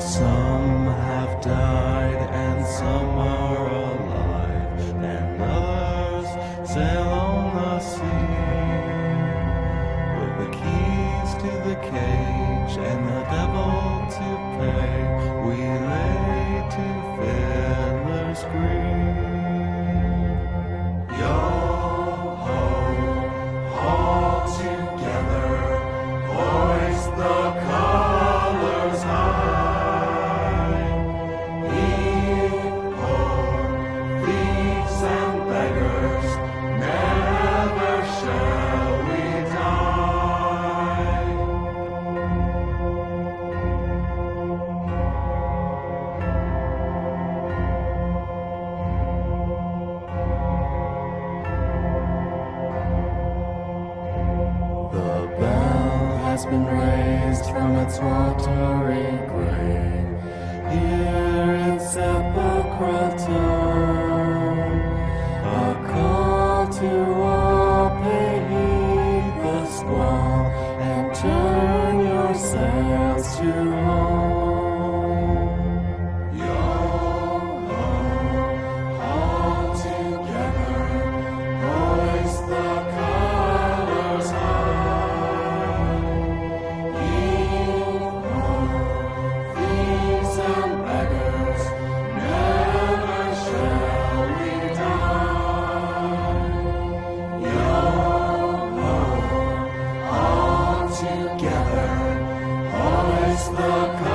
Some have died and some are alive, and others sail on the sea. With the keys to the cage and the devil to pay, we lay to Fiddler's Green. Yo-ho, all together, hoist the colors high. Heave-ho, thieves and beggars, never shall we die. The bell has been raised from its watery grave. Hear its sepulchral tone, a call to all, pay heed the squall, and turn your sails to home. Yo-ho, all together, hoist the colors high. Heave-ho, thieves and beggars, never shall we die. Yo-ho, all together, hoist the colors